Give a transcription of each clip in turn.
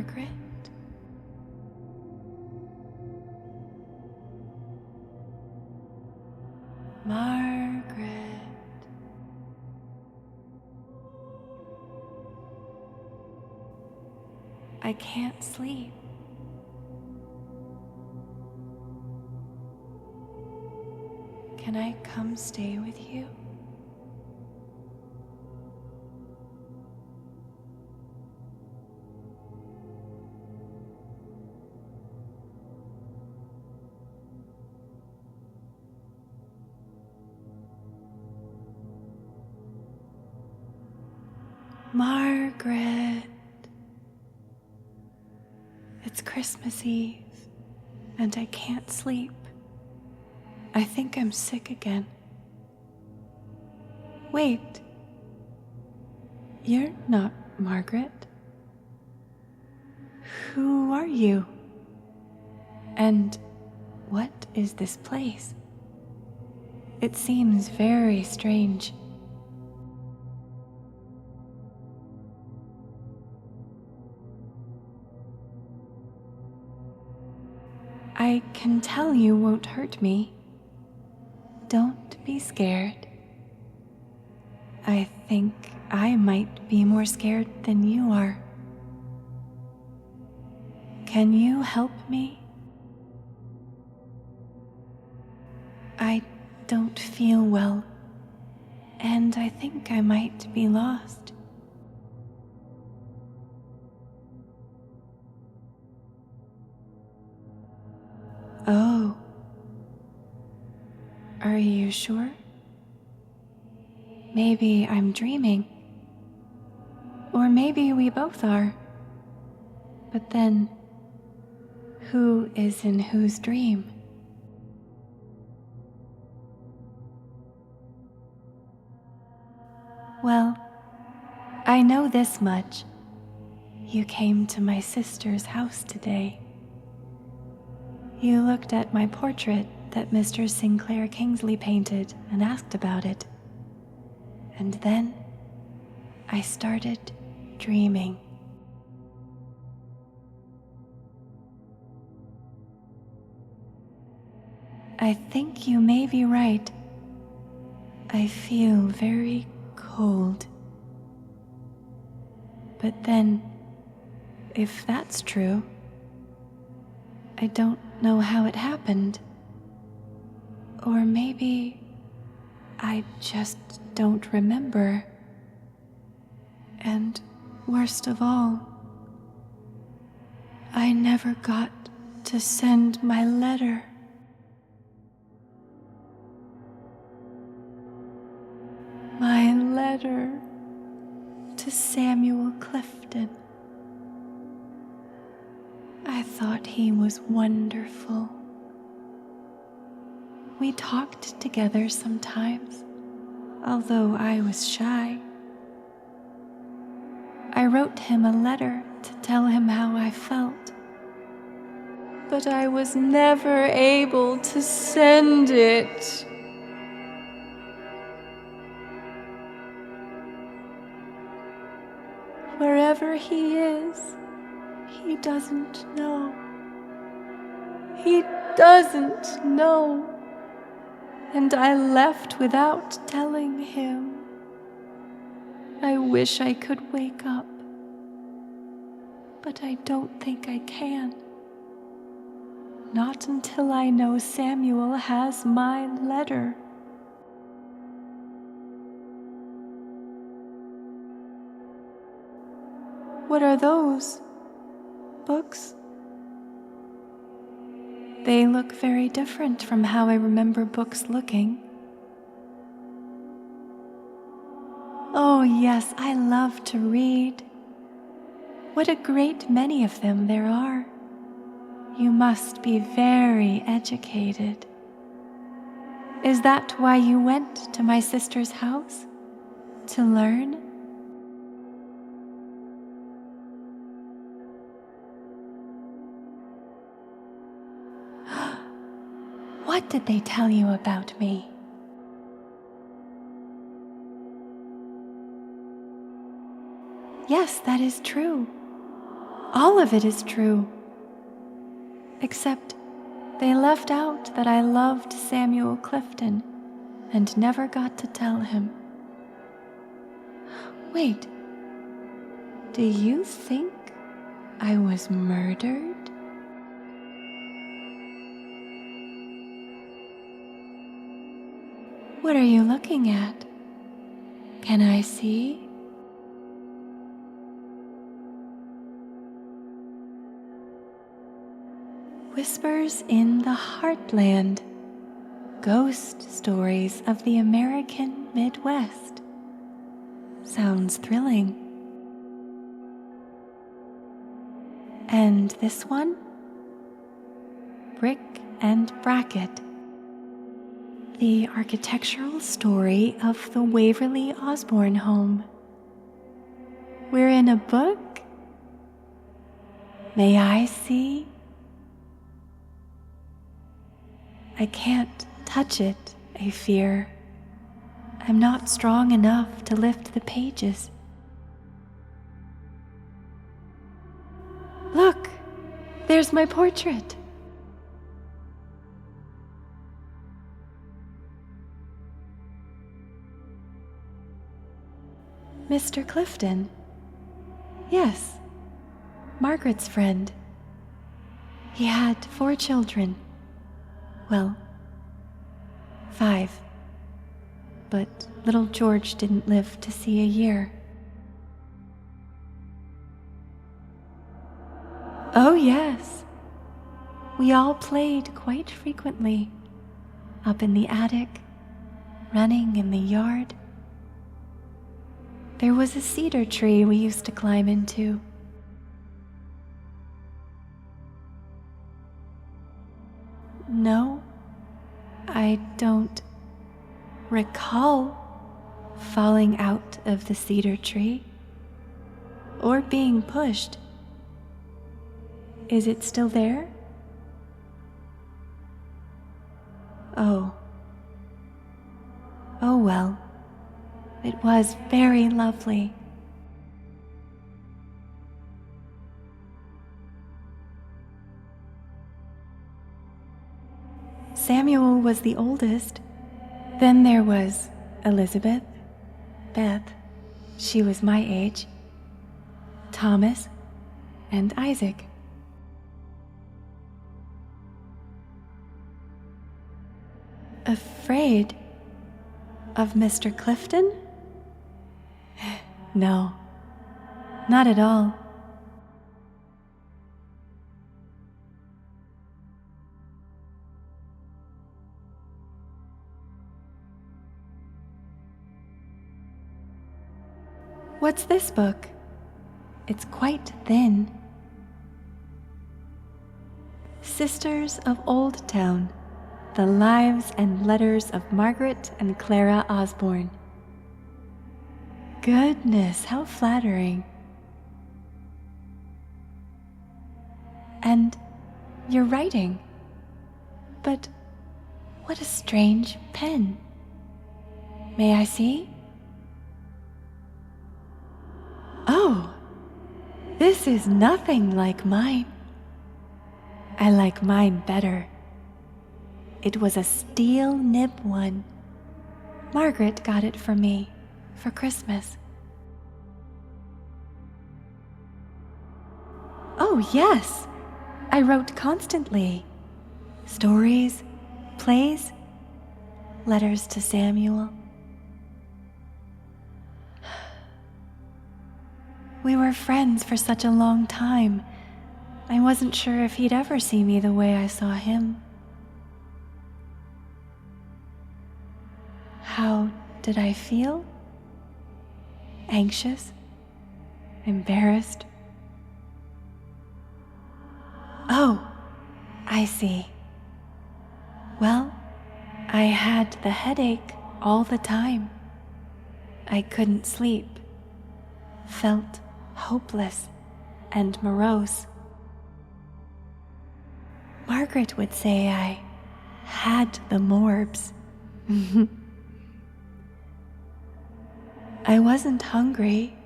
Margaret? Margaret. I can't sleep. Can I come stay with you? Margaret. It's Christmas Eve, and I can't sleep. I think I'm sick again. Wait. You're not Margaret. Who are you? And what is this place? It seems very strange. I can tell you won't hurt me. Don't be scared. I think I might be more scared than you are. Can you help me? I don't feel well, and I think I might be lost. Oh. Are you sure? Maybe I'm dreaming. Or maybe we both are. But then, who is in whose dream? Well, I know this much. You came to my sister's house today. You looked at my portrait that Mr. Sinclair Kingsley painted and asked about it. And then I started dreaming. I think you may be right. I feel very cold. But then, if that's true, I don't know how it happened. Or maybe I just don't remember. And worst of all, I never got to send my letter. My letter to Samuel Clifton. I thought he was wonderful. We talked together sometimes, although I was shy. I wrote him a letter to tell him how I felt, but I was never able to send it. Wherever he is, he doesn't know. He doesn't know. And I left without telling him. I wish I could wake up, but I don't think I can. Not until I know Samuel has my letter. What are those? Books? They look very different from how I remember books looking. Oh yes, I love to read. What a great many of them there are. You must be very educated. Is that why you went to my sister's house? To learn? What did they tell you about me? Yes, that is true. All of it is true. Except they left out that I loved Samuel Clifton and never got to tell him. Wait, do you think I was murdered? What are you looking at? Can I see? Whispers in the Heartland. Ghost stories of the American Midwest. Sounds thrilling. And this one? Brick and Bracket. The architectural story of the Waverly Osborne home. We're in a book? May I see? I can't touch it, I fear. I'm not strong enough to lift the pages. Look, there's my portrait. Mr. Clifton. Yes, Margaret's friend. He had 4 children. Well, 5. But little George didn't live to see a year. Oh yes, we all played quite frequently, up in the attic, running in the yard. There was a cedar tree we used to climb into. No, I don't recall falling out of the cedar tree or being pushed. Is it still there? Oh well, it was very lovely. Samuel was the oldest. Then there was Elizabeth, Beth, she was my age, Thomas, and Isaac. Afraid of Mr. Clifton? No, not at all. What's this book? It's quite thin. Sisters of Old Town, The Lives and Letters of Margaret and Clara Osborne. Goodness, how flattering. And you're writing. But what a strange pen. May I see? Oh, this is nothing like mine. I like mine better. It was a steel nib one. Margaret got it for me for Christmas. Oh yes, I wrote constantly. Stories, plays, letters to Samuel. We were friends for such a long time. I wasn't sure if he'd ever see me the way I saw him. How did I feel? Anxious? Embarrassed? Oh, I see. Well, I had the headache all the time. I couldn't sleep. Felt hopeless and morose. Margaret would say I had the morbs. I wasn't hungry,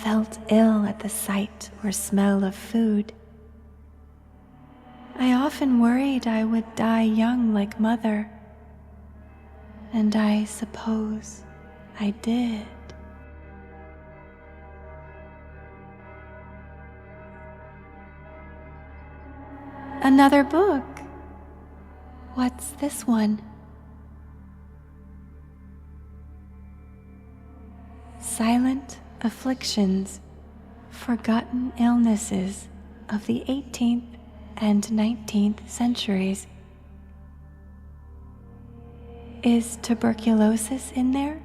felt ill at the sight or smell of food. I often worried I would die young like Mother, and I suppose I did. Another book. What's this one? Silent Afflictions, Forgotten Illnesses of the 18th and 19th centuries. Is tuberculosis in there?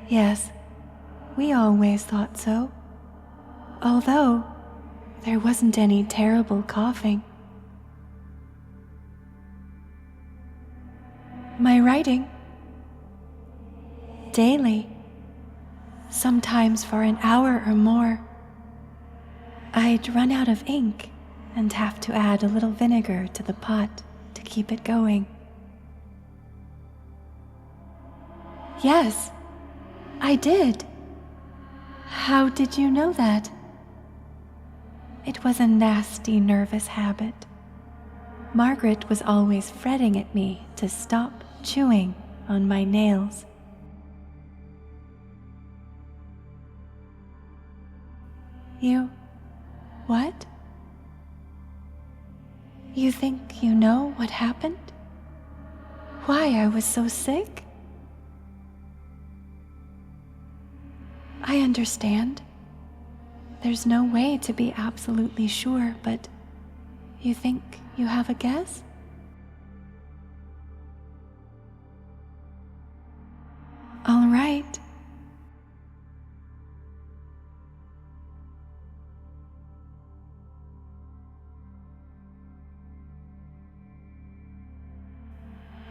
Yes, we always thought so. Although there wasn't any terrible coughing. My writing? Daily, sometimes for an hour or more. I'd run out of ink and have to add a little vinegar to the pot to keep it going. Yes, I did. How did you know that? It was a nasty, nervous habit. Margaret was always fretting at me to stop chewing on my nails. You... what? You think you know what happened? Why I was so sick? I understand. There's no way to be absolutely sure, but you think you have a guess? All right.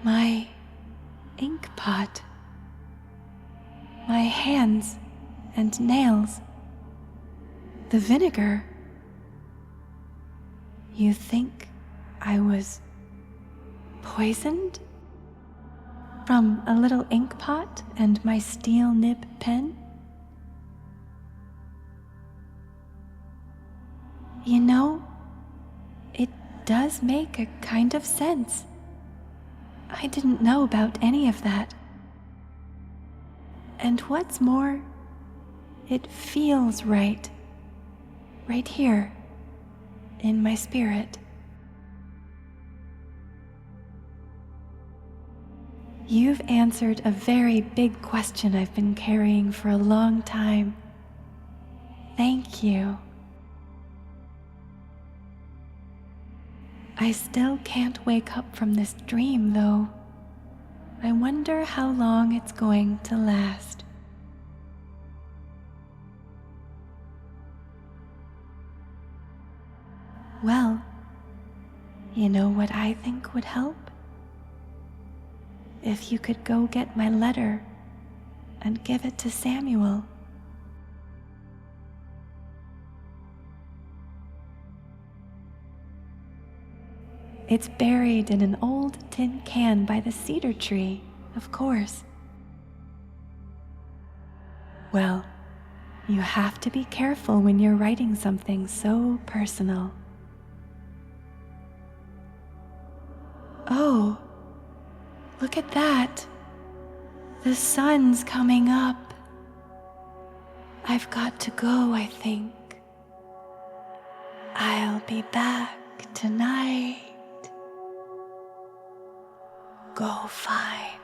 My ink pot. My hands and nails. The vinegar. You think I was poisoned? From a little ink pot and my steel nib pen? You know, it does make a kind of sense. I didn't know about any of that. And what's more, it feels right. Right here, in my spirit. You've answered a very big question I've been carrying for a long time. Thank you. I still can't wake up from this dream, though. I wonder how long it's going to last. Well, you know what I think would help? If you could go get my letter and give it to Samuel. It's buried in an old tin can by the cedar tree, of course. Well, you have to be careful when you're writing something so personal. Oh, look at that. The sun's coming up. I've got to go, I think. I'll be back tonight. Go find